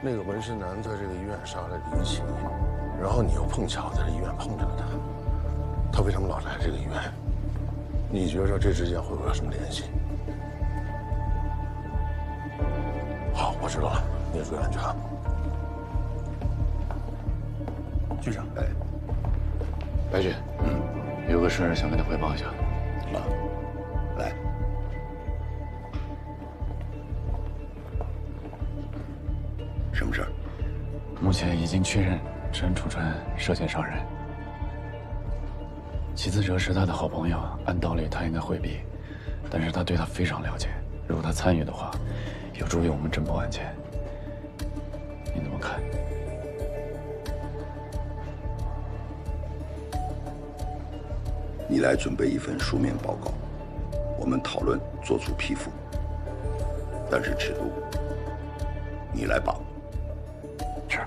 那个纹身男在这个医院杀了李启，然后你又碰巧在这医院碰着了他，他为什么老来这个医院？你觉着这之间会不会有什么联系？好，我知道了，你也注意安全啊。局长，哎，白局，有个事想跟你汇报一下。啊，来。什么事儿？目前已经确认陈楚川涉嫌杀人。齐自哲是他的好朋友，按道理他应该回避，但是他对他非常了解，如果他参与的话，有助于我们侦破案件。你怎么看？你来准备一份书面报告，我们讨论做出批复，但是尺度你来把握。是。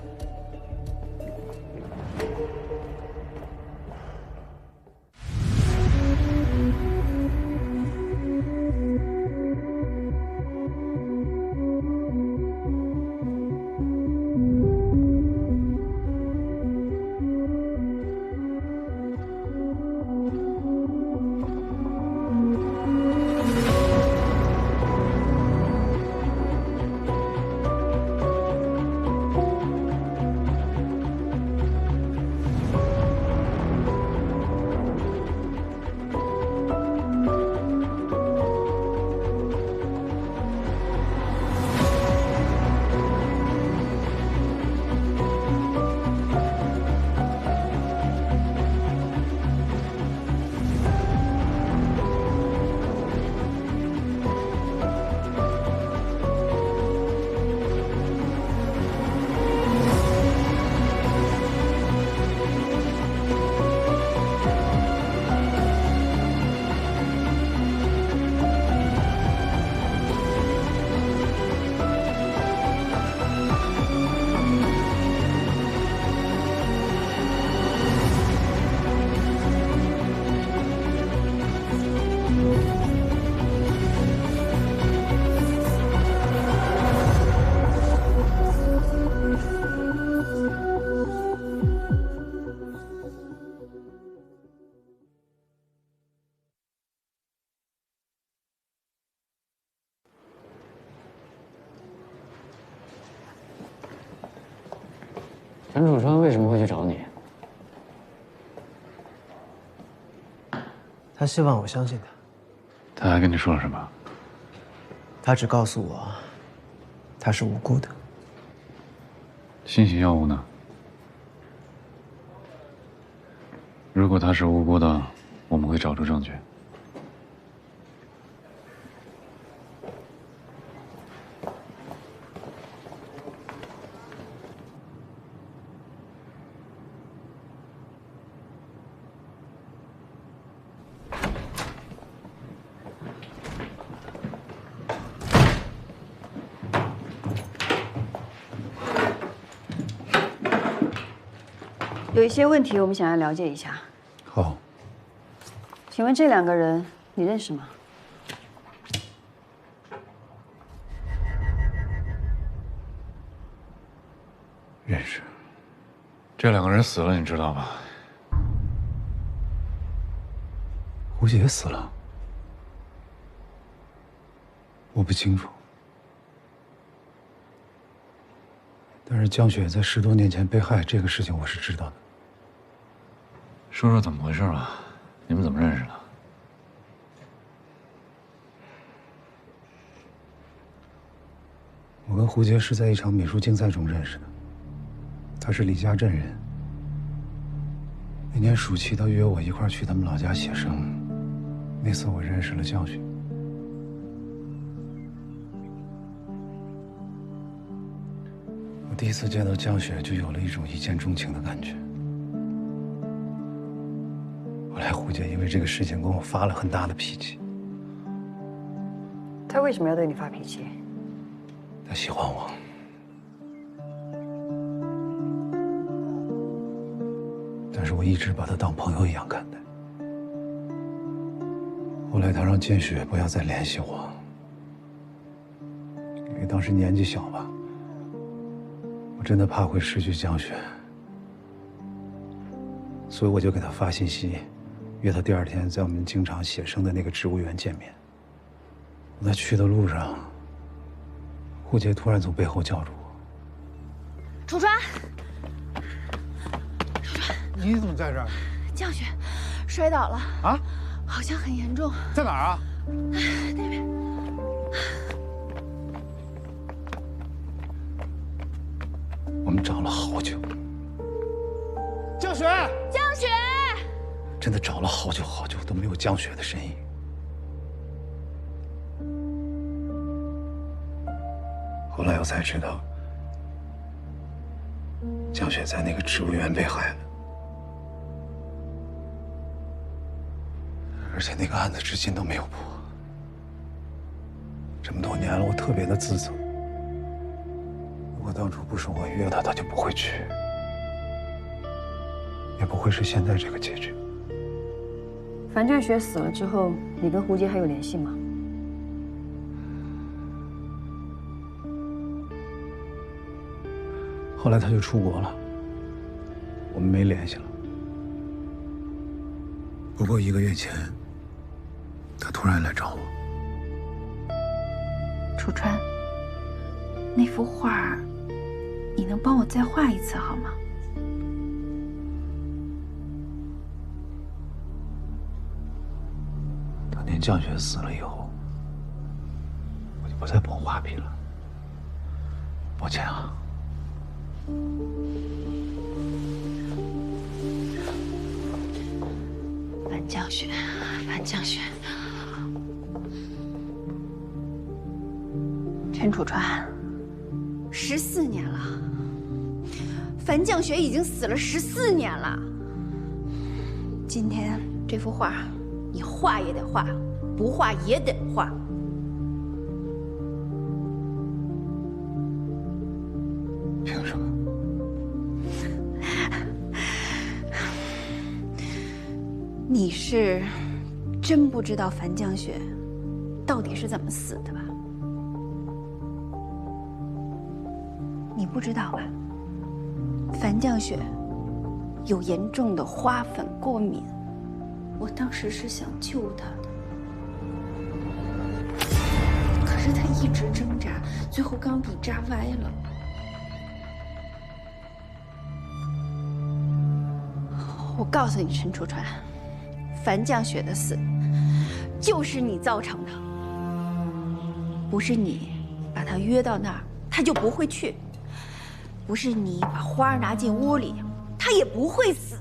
陈楚川为什么会去找你？他希望我相信他。他还跟你说了什么？他只告诉我，他是无辜的。新型药物呢？如果他是无辜的，我们会找出证据。有一些问题我们想要了解一下。好。请问这两个人你认识吗？认识。这两个人死了，你知道吧？胡杰死了，我不清楚。但是江雪在10多年前被害这个事情，我是知道的。说说怎么回事吧？你们怎么认识的？我跟胡杰是在一场美术竞赛中认识的。他是李家镇人。那年暑期，他约我一块儿去他们老家写生。那次我认识了江雪。我第一次见到江雪，就有了一种一见钟情的感觉。后来胡杰因为这个事情跟我发了很大的脾气。他为什么要对你发脾气？他喜欢我。但是我一直把他当朋友一样看待。后来他让建雪不要再联系我，因为当时年纪小吧，真的怕会失去江雪，所以我就给他发信息，约他第2天在我们经常写生的那个植物园见面。我在去的路上，胡杰突然从背后叫住我：“楚川，你怎么在这儿？降雪摔倒了啊，好像很严重。在哪儿啊？那边。”我们找了好久，江雪，降雪，真的找了好久好久都没有江雪的身影。后来我才知道，江雪在那个植物园被害了，而且那个案子至今都没有破。这么多年了，我特别的自责。如果当初不是我约他，他就不会去，也不会是现在这个结局。樊振学死了之后，你跟胡杰还有联系吗？后来他就出国了，我们没联系了。不过1个月前，他突然来找我。楚川，那幅画，你能帮我再画一次好吗？当年降雪死了以后，我就不再碰画笔了。抱歉啊。樊降雪，樊降雪，陈楚川，14年了，樊降雪已经死了14年了。今天这幅画，你画也得画，不画也得画。凭什么？你是真不知道樊降雪到底是怎么死的吧？你不知道吧？樊降雪有严重的花粉过敏，我当时是想救她的，可是她一直挣扎，最后钢笔扎歪了。我告诉你，陈楚川，樊降雪的死就是你造成的，不是你把她约到那儿，她就不会去；不是你把花拿进屋里，她也不会死。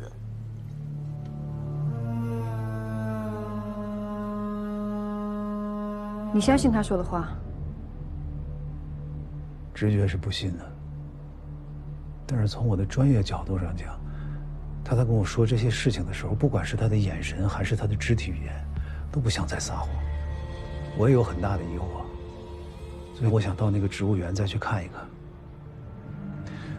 你相信他说的话？直觉是不信的，但是从我的专业角度上讲，他在跟我说这些事情的时候，不管是他的眼神还是他的肢体语言，都不像在撒谎。我也有很大的疑惑，所以我想到那个植物园再去看一看。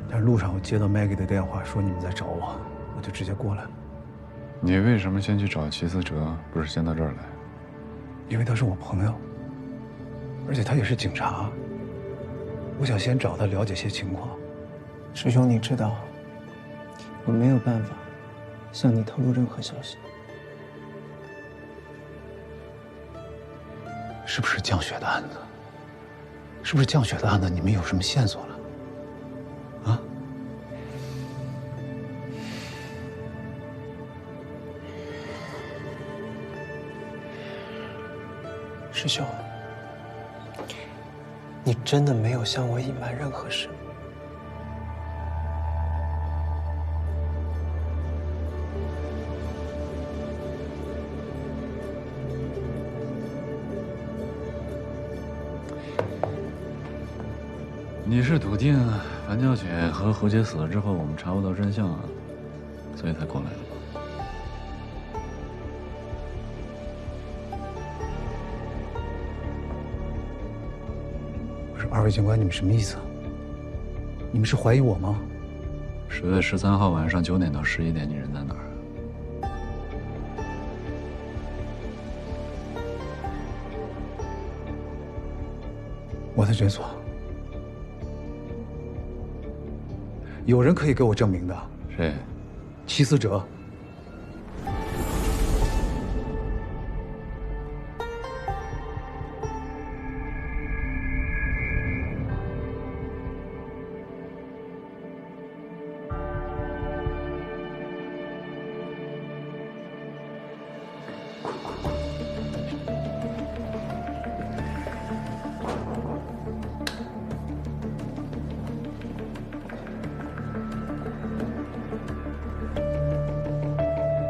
但是路上我接到 Maggie 的电话，说你们在找我，我就直接过来了。你为什么先去找齐思哲，不是先到这儿来？因为他是我朋友，而且他也是警察，我想先找他了解些情况。师兄，你知道，我没有办法向你透露任何消息。是不是降雪的案子？是不是降雪的案子？你们有什么线索了？啊？师兄，你真的没有向我隐瞒任何事？你是笃定樊教雪和胡杰死了之后，我们查不到真相啊，所以才过来的吗？不是，二位警官，你们什么意思？你们是怀疑我吗10月13号晚上9点到11点，你人在哪儿？我在诊所。有人可以给我证明的。谁？齐思哲。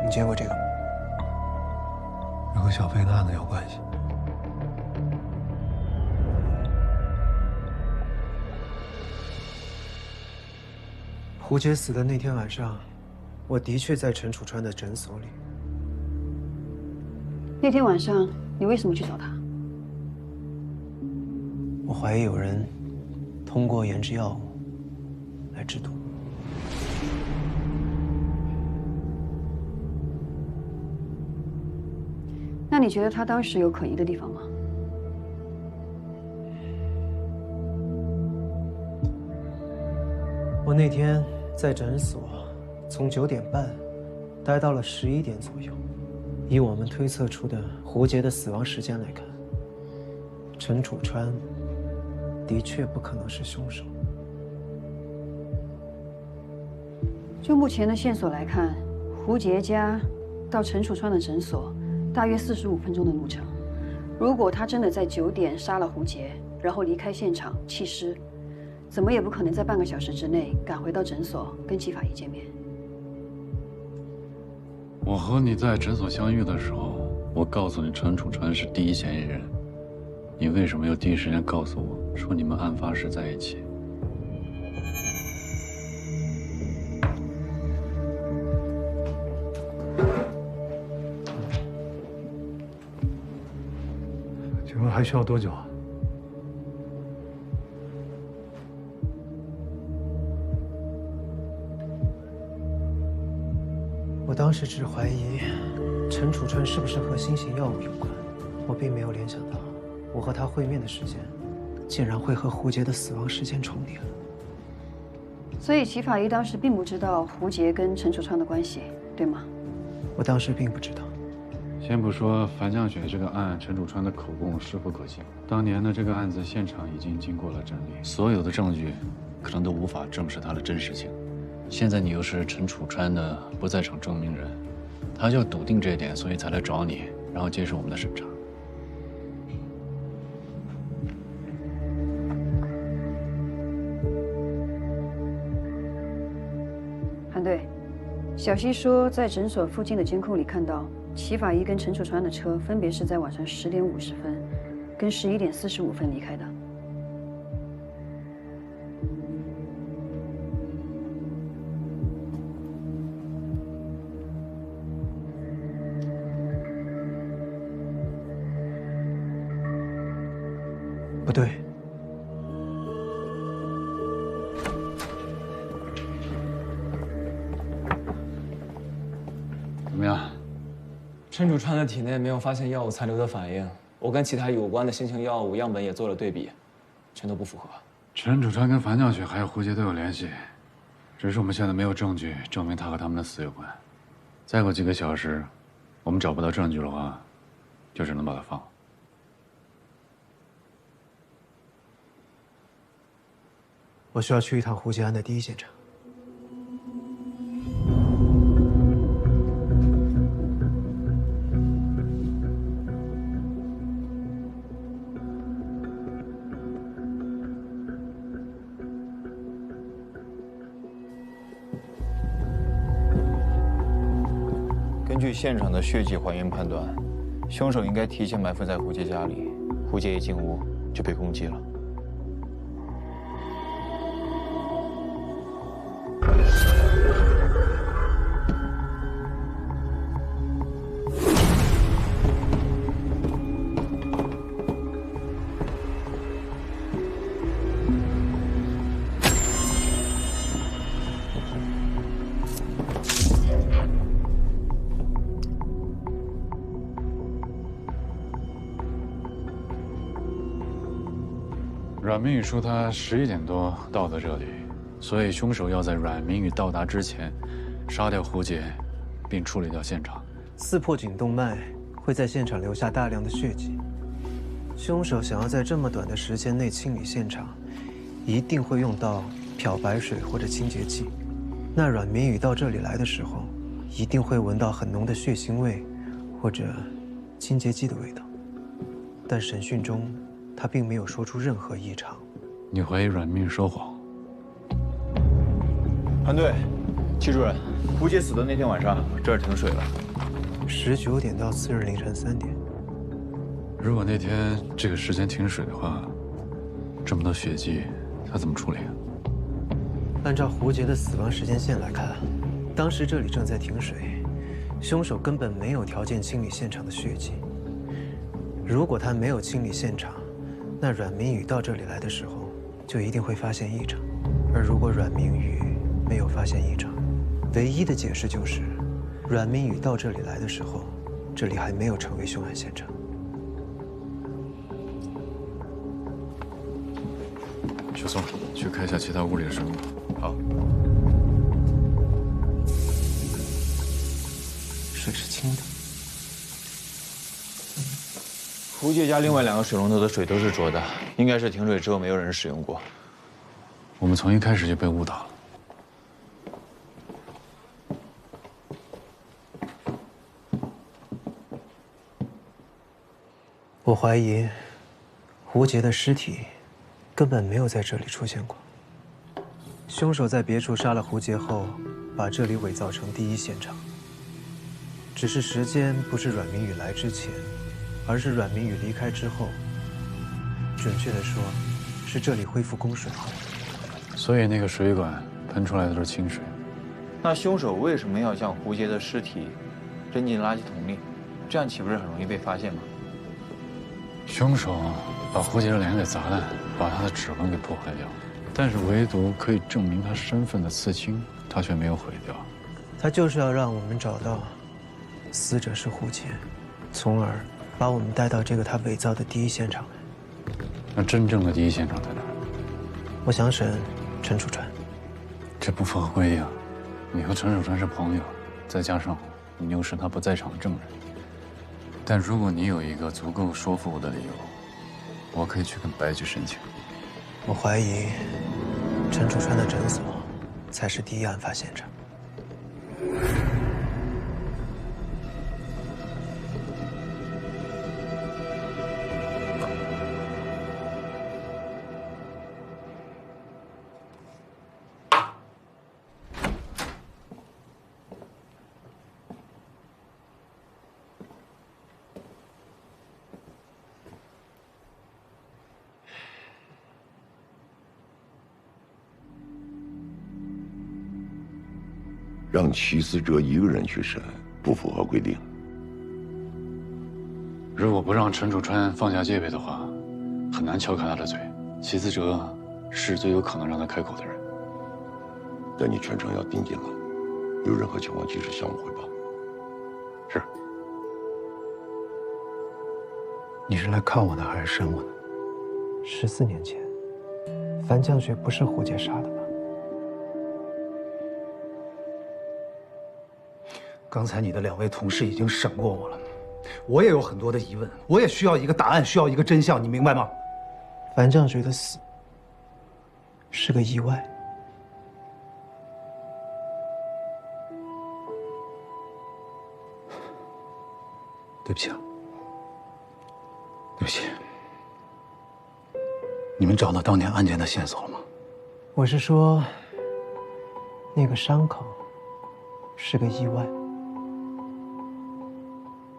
你见过这个吗？这和小飞的案子有关系。胡杰死的那天晚上，我的确在陈楚川的诊所里。那天晚上你为什么去找他？我怀疑有人通过研制药物来制毒。那你觉得他当时有可疑的地方吗？我那天在诊所，从9点半待到了11点左右。以我们推测出的胡杰的死亡时间来看，陈楚川的确不可能是凶手。就目前的线索来看，胡杰家到陈楚川的诊所大约45分钟的路程。如果他真的在9点杀了胡杰，然后离开现场弃尸，怎么也不可能在半个小时之内赶回到诊所跟齐法医见面。我和你在诊所相遇的时候，我告诉你陈楚川是第一嫌疑人，你为什么又第一时间告诉我说你们案发时在一起？请问还需要多久啊？我当时只怀疑陈楚川是不是和新型药物有关，我并没有联想到我和他会面的时间竟然会和胡杰的死亡时间重叠了。所以齐法医当时并不知道胡杰跟陈楚川的关系，对吗？我当时并不知道。先不说樊降雪这个案，陈楚川的口供是否可信，当年的这个案子现场已经经过了整理，所有的证据可能都无法证实它的真实性。现在你又是陈楚川的不在场证明人，他就笃定这一点，所以才来找你，然后接受我们的审查。韩队，小西说在诊所附近的监控里看到齐法医跟陈楚川的车分别是在晚上10点50分跟11点45分离开的。不对，怎么样？陈楚川的体内没有发现药物残留的反应，我跟其他有关的新型药物样本也做了对比，全都不符合。陈楚川跟樊降雪还有胡杰都有联系，只是我们现在没有证据证明他和他们的死有关。再过几个小时，我们找不到证据的话，就只能把他放了。我需要去一趟胡杰案的第一现场。根据现场的血迹还原判断，凶手应该提前埋伏在胡杰家里，胡杰一进屋就被攻击了。阮明宇说他11点多到的这里，所以凶手要在阮明宇到达之前，杀掉胡杰，并处理掉现场。撕破颈动脉会在现场留下大量的血迹，凶手想要在这么短的时间内清理现场，一定会用到漂白水或者清洁剂。那阮明宇到这里来的时候，一定会闻到很浓的血腥味，或者清洁剂的味道。但审讯中，他并没有说出任何异常。你怀疑阮明宇说谎？潘队，戚主任，胡杰死的那天晚上，这儿停水了。19点到次日凌晨3点。如果那天这个时间停水的话，这么多血迹，他怎么处理啊？按照胡杰的死亡时间线来看，当时这里正在停水，凶手根本没有条件清理现场的血迹。如果他没有清理现场，那阮明宇到这里来的时候，就一定会发现异常。而如果阮明宇没有发现异常，唯一的解释就是，阮明宇到这里来的时候，这里还没有成为凶案现场。小宋，去看一下其他屋里的生物。好。水是清的。胡杰家另外2个水龙头的水都是浊的，应该是停水之后没有人使用过。我们从一开始就被误导了。我怀疑，胡杰的尸体根本没有在这里出现过。凶手在别处杀了胡杰后，把这里伪造成第一现场。只是时间不是阮明宇来之前，而是阮明宇离开之后。准确的说，是这里恢复供水后。所以那个水管喷出来的都是清水。那凶手为什么要将胡杰的尸体扔进垃圾桶里？这样岂不是很容易被发现吗？凶手把胡杰的脸给砸烂，把他的指纹给破坏掉，但是唯独可以证明他身份的刺青，他却没有毁掉。他就是要让我们找到死者是胡杰，从而把我们带到这个他伪造的第一现场来。那真正的第一现场在哪儿？我想审陈楚川。这不符合规定。你和陈楚川是朋友，再加上你又是他不在场的证人。但如果你有一个足够说服我的理由，我可以去跟白局申请。我怀疑陈楚川的诊所才是第一案发现场。让齐思哲一个人去审，不符合规定。如果不让陈楚川放下戒备的话，很难撬开他的嘴。齐思哲是最有可能让他开口的人。但你全程要盯紧了，有任何情况及时向我汇报。是。你是来看我的还是审我的？14年前，樊降雪不是胡杰杀的吧？刚才你的2位同事已经审过我了，我也有很多的疑问，我也需要一个答案，需要一个真相，你明白吗？樊降雪的死是个意外。对不起啊，对不起。你们找到当年案件的线索了吗？我是说，那个伤口是个意外。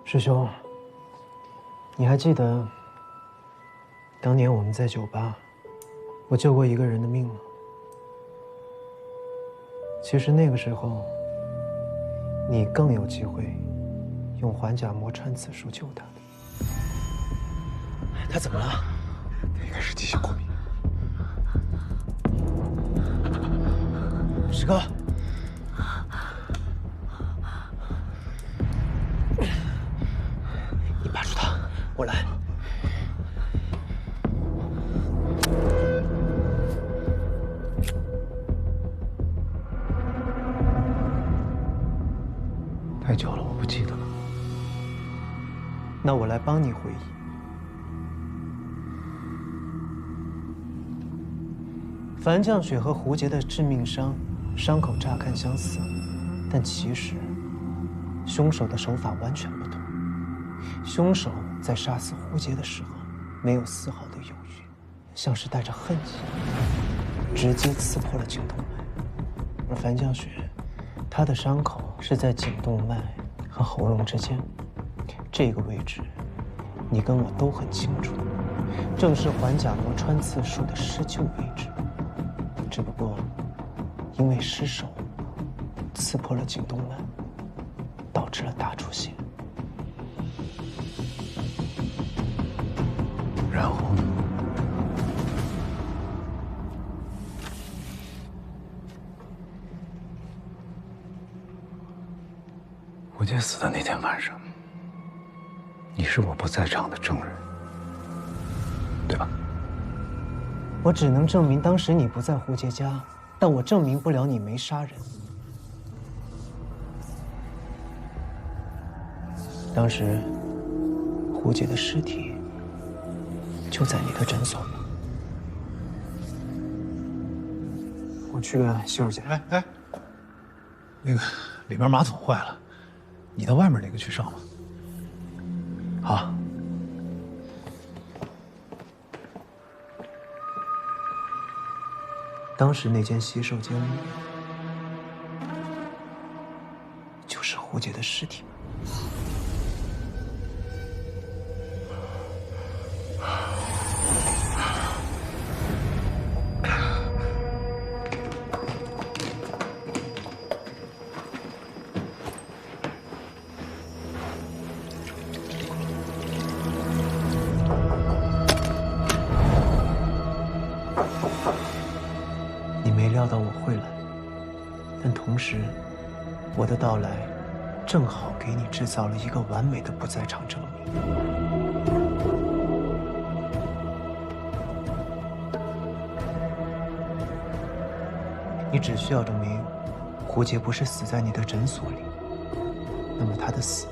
师兄，你还记得当年我们在酒吧，我救过一个人的命吗？其实那个时候，你更有机会用环甲膜穿刺术救他的。他怎么了？他应该是急性过敏。石哥。把住他，我来。太久了，我不记得了。那我来帮你回忆。樊绛雪和胡杰的致命伤，伤口乍看相似，但其实凶手的手法完全不同。凶手在杀死胡杰的时候，没有丝毫的犹豫，像是带着恨意，直接刺破了颈动脉。而樊绛雪，她的伤口是在颈动脉和喉咙之间，这个位置，你跟我都很清楚，正是环甲膜穿刺术的施救位置。只不过，因为失手刺破了颈动脉，导致了大出血。然后呢？胡杰死的那天晚上，你是我不在场的证人，对吧？我只能证明当时你不在胡杰家，但我证明不了你没杀人。当时，胡杰的尸体就在你的诊所里。我去个洗手间。哎，那个里边马桶坏了，你到外面那个去上吧。好。当时那间洗手间里，就是胡杰的尸体吗？料到我会来，但同时，我的到来正好给你制造了一个完美的不在场证明。你只需要证明胡杰不是死在你的诊所里，那么他的死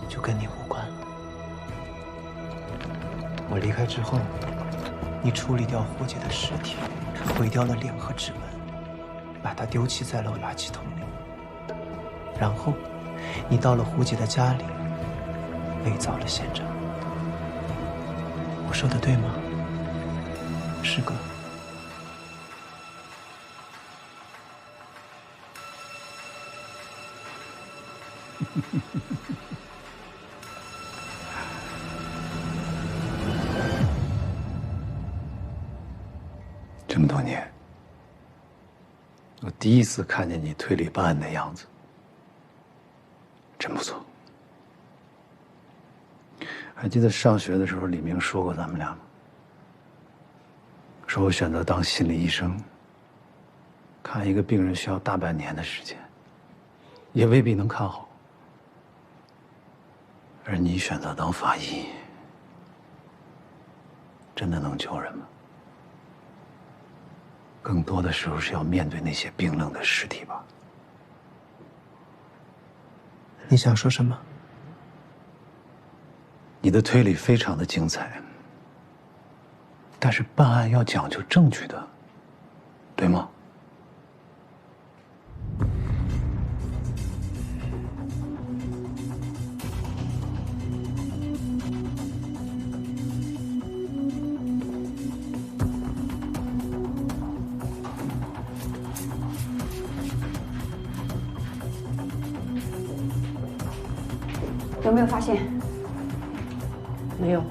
就跟你无关了。我离开之后，你处理掉胡杰的尸体，毁掉了脸和指纹，把它丢弃在了垃圾桶里。然后，你到了胡杰的家里，伪造了现场。我说的对吗，师哥？这么多年，我第一次看见你推理办案的样子，真不错。还记得上学的时候，李明说过咱们俩吗？说我选择当心理医生，看一个病人需要大半年的时间，也未必能看好。而你选择当法医，真的能救人吗？更多的时候是要面对那些冰冷的尸体吧。你想说什么？你的推理非常的精彩，但是办案要讲究证据的，对吗？有没有发现？没有。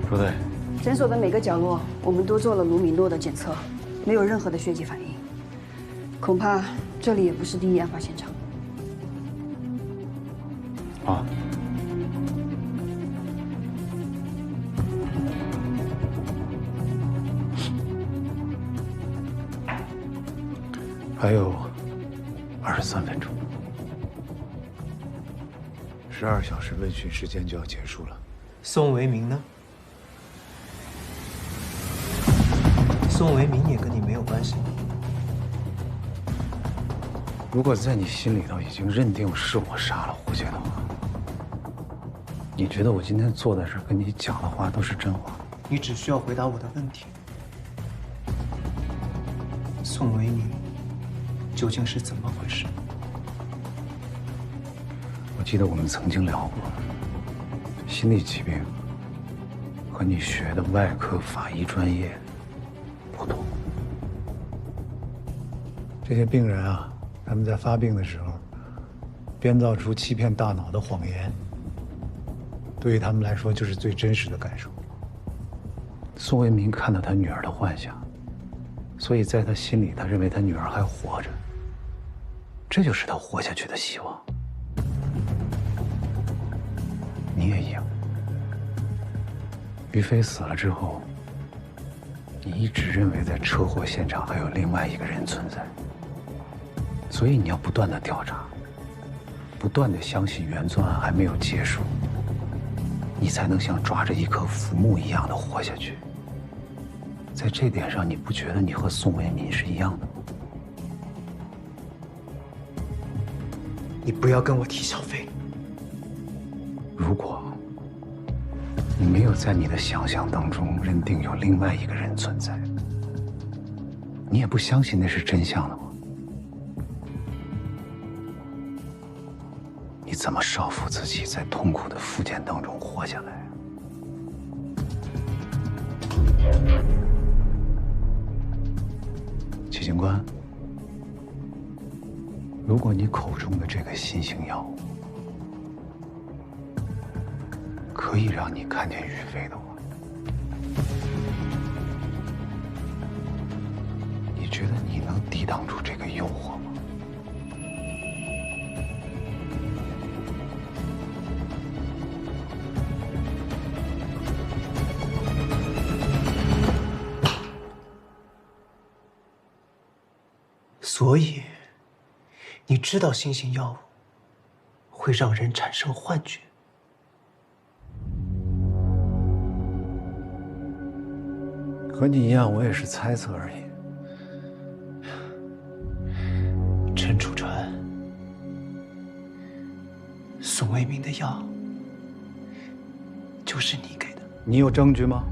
朱队，诊所的每个角落，我们都做了卢米诺的检测，没有任何的血迹反应，恐怕这里也不是第一案发现场。啊。还有23分钟，12小时问讯时间就要结束了。宋维民呢？宋维民也跟你没有关系吗？如果在你心里头已经认定是我杀了胡杰的话，你觉得我今天坐在这儿跟你讲的话都是真话？你只需要回答我的问题：宋维民究竟是怎么回事？我记得我们曾经聊过，心理疾病和你学的外科法医专业不同。这些病人啊，他们在发病的时候，编造出欺骗大脑的谎言，对于他们来说就是最真实的感受。宋维民看到他女儿的幻想，所以在他心里，他认为他女儿还活着，这就是他活下去的希望。你也一样。于飞死了之后，你一直认为在车祸现场还有另外一个人存在，所以你要不断的调查，不断的相信原作案还没有结束，你才能像抓着一棵浮木一样的活下去。在这点上，你不觉得你和宋维民是一样的吗？你不要跟我提小飞。如果你没有在你的想象当中认定有另外一个人存在，你也不相信那是真相的吗？你怎么说服自己在痛苦的复健当中活下来？祁警官，如果你口中的这个新型药物可以让你看见于飞的话，你觉得你能抵挡住这个诱惑吗？所以，你知道新型药物会让人产生幻觉。和你一样，我也是猜测而已。陈楚川，宋维民的药就是你给的。你有证据吗？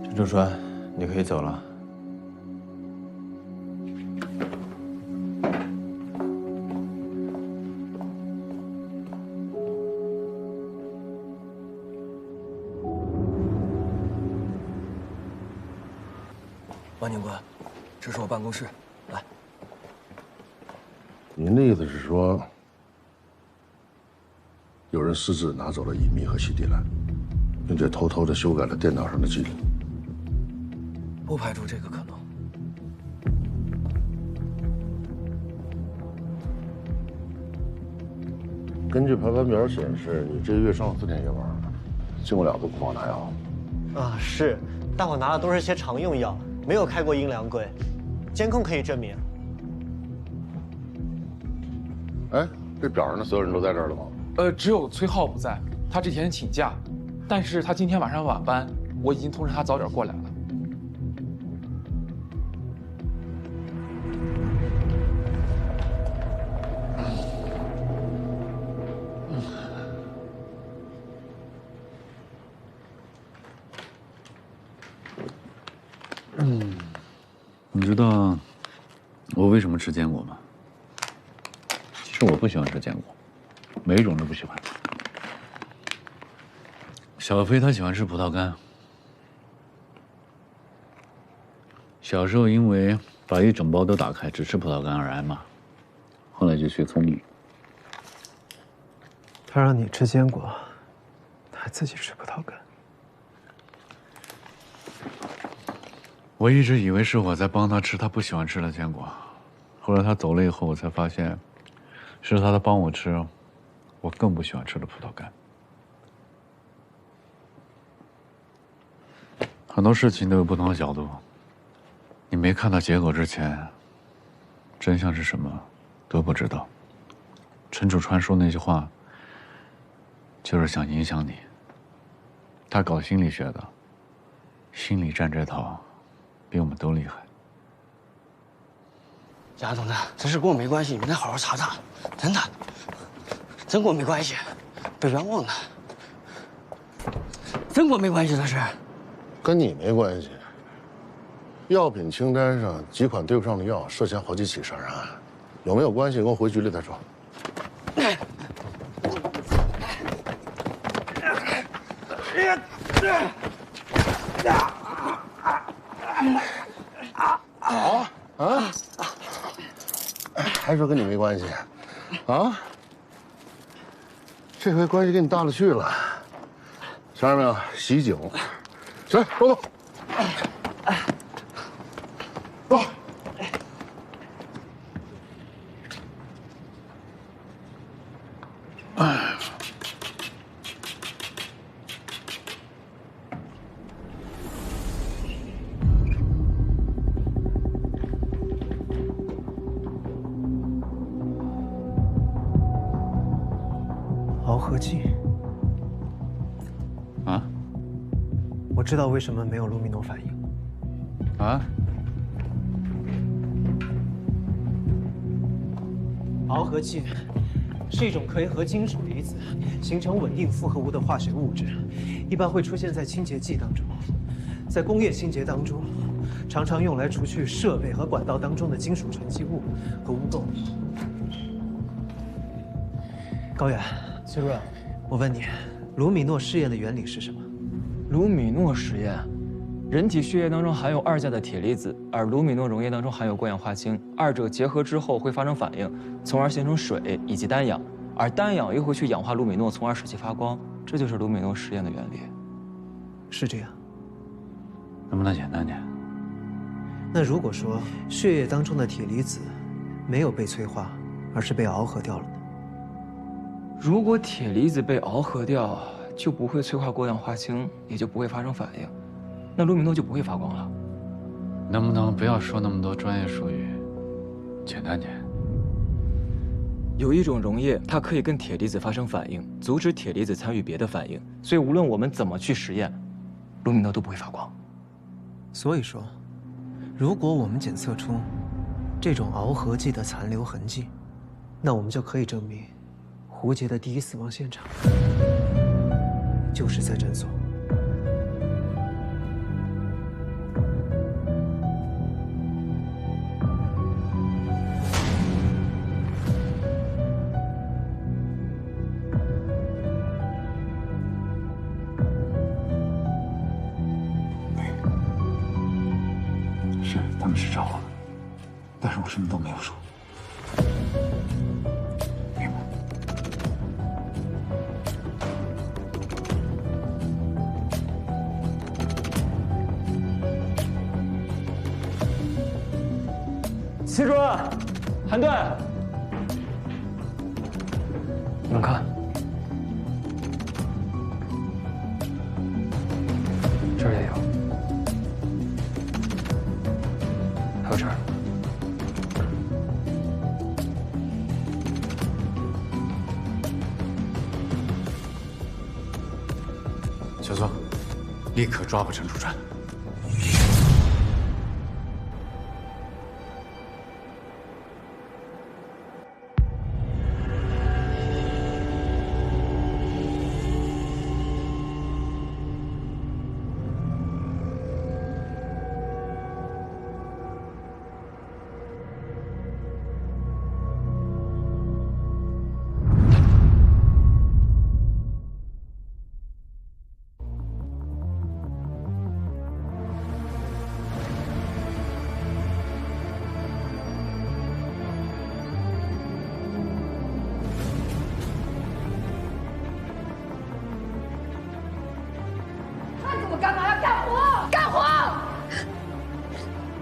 陈楚川，你可以走了。王警官，这是我办公室，来。您的意思是说，有人私自拿走了乙醚和西地兰，并且偷偷的修改了电脑上的记录？不排除这个可能。根据排班表显示，你这个月上了4天夜班，进过2次库房拿药。啊，是，但我拿的都是些常用药，没有开过阴凉柜，监控可以证明。哎，这表上的所有人都在这儿了吗？只有崔浩不在，他这天请假，但是他今天晚上晚班，我已经通知他早点过来了。你知道我为什么吃坚果吗？其实我不喜欢吃坚果，每一种都不喜欢。小飞他喜欢吃葡萄干，小时候因为把一整包都打开只吃葡萄干而挨骂，后来就学聪明。他让你吃坚果，他还自己吃葡萄干。我一直以为是我在帮他吃他不喜欢吃的坚果，后来他走了以后，我才发现，是他在帮我吃我更不喜欢吃的葡萄干。很多事情都有不同的角度，你没没看到结果之前，真相是什么都不知道。陈楚川说那句话，就是想影响你。他搞心理学的，心理战这套，比我们都厉害。贾同志，这事跟我没关系，你们再好好查查，真的，真跟我没关系，别冤枉了。真跟我没关系，这事。跟你没关系。药品清单上几款对不上的药，涉嫌好几起杀人案，有没有关系？跟我回局里再说。还说跟你没关系，啊？这回关系跟你大了去了。想到没有？袭警。行，都走。走。螯合剂。啊？我知道为什么没有卢米诺反应。啊？螯合剂是一种可以和金属离子形成稳定复合物的化学物质，一般会出现在清洁剂当中，在工业清洁当中，常常用来除去设备和管道当中的金属沉积物和污垢。高远，谢主任，我问你，卢米诺试验的原理是什么？卢米诺实验，人体血液当中含有2价的铁离子，而卢米诺溶液当中含有过氧化氢，二者结合之后会发生反应，从而形成水以及单氧，而单氧又会去氧化卢米诺，从而使其发光。这就是卢米诺实验的原理。是这样。能不能简单点？那如果说血液当中的铁离子没有被催化，而是被螯合掉了呢？如果铁离子被螯合掉，就不会催化过氧化氢，也就不会发生反应，那卢米诺就不会发光了。能不能不要说那么多专业术语，简单点？有一种溶液，它可以跟铁离子发生反应，阻止铁离子参与别的反应，所以无论我们怎么去实验，卢米诺都不会发光。所以说，如果我们检测出这种螯合剂的残留痕迹，那我们就可以证明胡杰的第一死亡现场就是在诊所。是，他们是找我了，但是我什么都没有说。明白。齐主任，韩队，你们看，这儿也有，还有这儿。小宋，立刻抓捕陈楚川。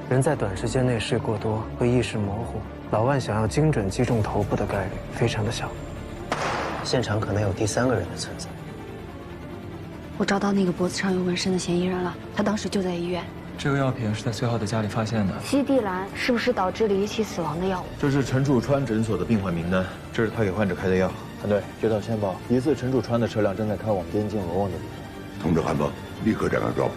人在短时间内睡过多会意识模糊，老万想要精准击中头部的概率非常的小。现场可能有第3个人的存在。我找到那个脖子上有纹身的嫌疑人了，他当时就在医院。这个药品是在崔浩的家里发现的。西地兰是不是导致离奇死亡的药物？这是陈楚川诊所的病患名单，这是他给患者开的药。韩队，接到线报，疑似陈楚川的车辆正在开往边境罗旺的路上。通知韩峰，立刻展开抓捕。